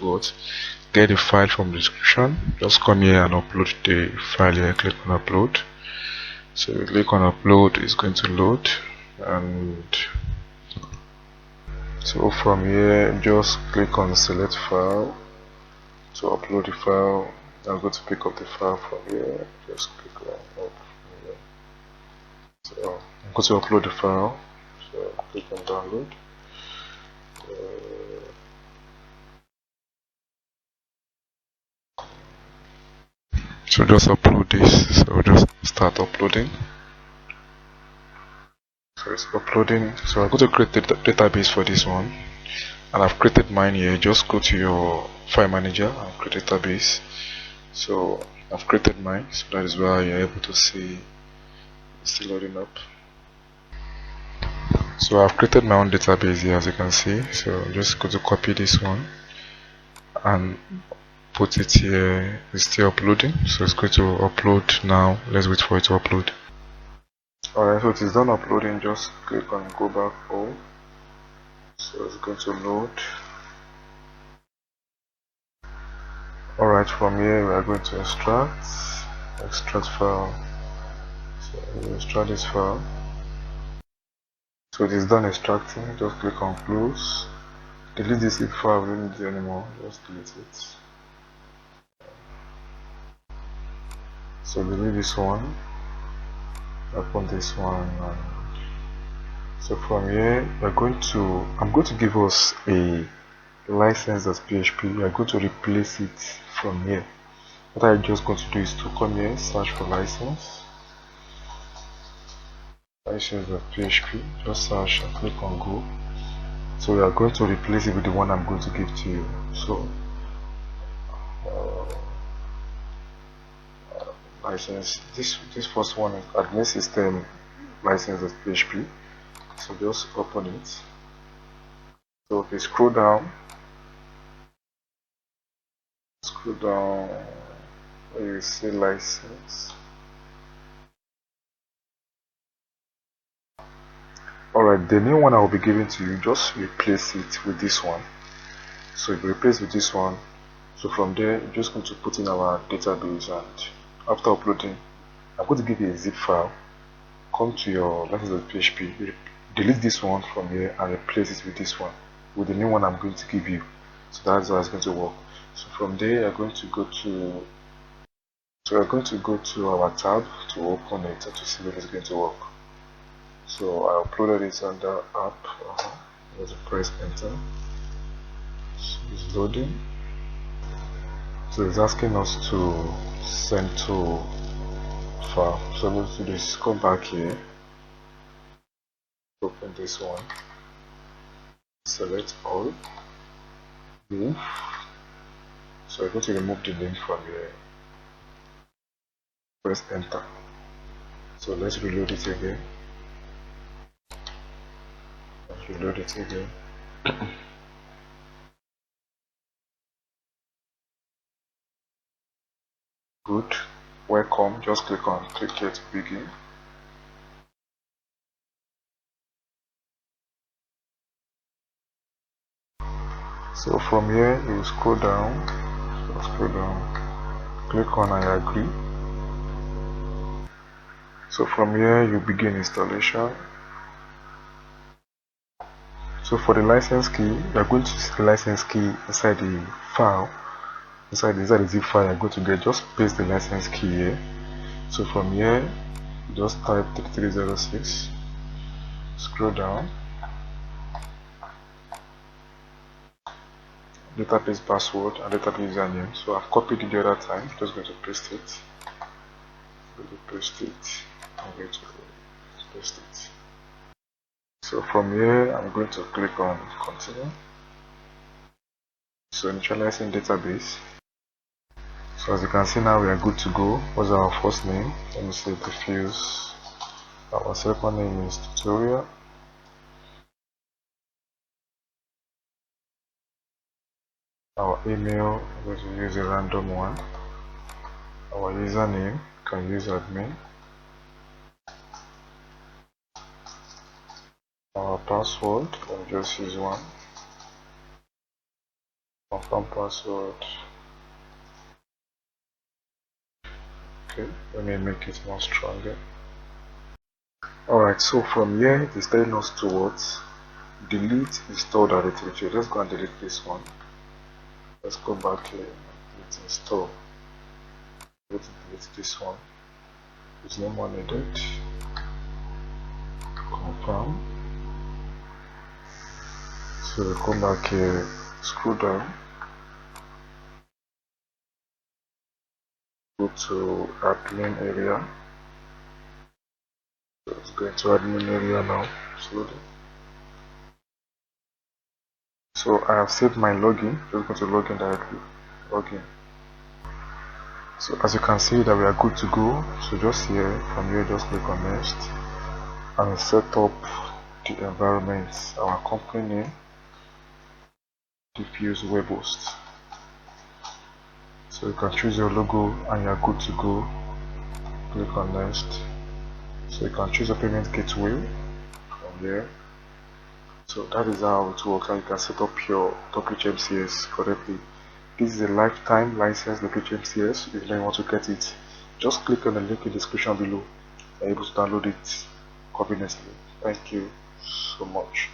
what, get the file from the description. Just come here and upload the file here. Click on upload. So you click on upload, it's going to load, and so from here just click on select file to upload the file. I'm going to pick up the file from here. Just click on up from here. So I'm going to upload the file. So click on download. So just upload this. So just start uploading. So it's uploading. So I'm going to create the database for this one, and I've created mine here. Just go to your file manager and create a database. So I've created mine, so that is why you're able to see it's still loading up. So I've created my own database here, as you can see. So I'm just going to copy this one and put it here. It's still uploading, so it's going to upload now. Let's wait for it to upload. Alright, so it is done uploading. Just click on go back home. So it's going to load. Alright, from here we are going to extract file. So we'll extract this file. So it is done extracting. Just click on close. Delete this zip file, we don't need it anymore. Just delete it. So delete this one. Open this one. And so from here I'm going to give us a license.php. We are going to replace it from here. What I'm just going to do is to come here, search for license.php, just search and click on go. So we are going to replace it with the one I'm going to give to you. So license, this first one is admin system license.php. So just open it. So if you scroll down where you see license. Alright, the new one I will be giving to you, just replace it with this one. So if you replace with this one, so from there you're just going to put in our database, and after uploading I'm going to give you a zip file. Come to your license.php, delete this one from here and replace it with this one, with the new one I'm going to give you. So that's how it's going to work. So from there you're going to go to our tab to open it and to see if it's going to work. So I uploaded it under app. Let's press enter. So it's loading. So it's asking us to send to file. So let's do this. Come back here. Open this one. Select all. Move. So I'm going to remove the link from here. Press enter. So let's reload it again. Reload it again. Good. Welcome. Just click here to begin. So from here you scroll down. Click on I agree. So from here you begin installation. So for the license key, you are going to see the license key inside the file, inside the zip file you are going to get. Just paste the license key here. So from here, just type 3306, scroll down, database password and database username. So I've copied it the other time, just going to paste it. I'm going to paste it. So from here, I'm going to click on continue. So initializing database. So as you can see now, we are good to go. What's our first name? Let me say diffuse. Our second name is tutorial. Our email, I'm going to use a random one. Our username, can use admin. Our password, I'll just use one. confirm password. Okay, let me make it more stronger. Alright, so from here it is telling us to what? Delete install directory. So let's go and delete this one. Let's go back here and delete install. Let's delete this one. There's no more needed. Confirm. So we'll come back here, scroll down, go to admin area. So let's go into admin area now, slowly. So I have saved my login. Just go to login directly. Login. So as you can see that we are good to go. So just here, from here, just click on next and set up the environment, our company name, diffuse web host. So you can choose your logo and you are good to go. Click on next. So you can choose a payment gateway from here. So that is how it works, and you can set up your WHMCS correctly. This is a lifetime license WHMCS. If you want to get it, just click on the link in the description below. You're able to download it conveniently. Thank you so much.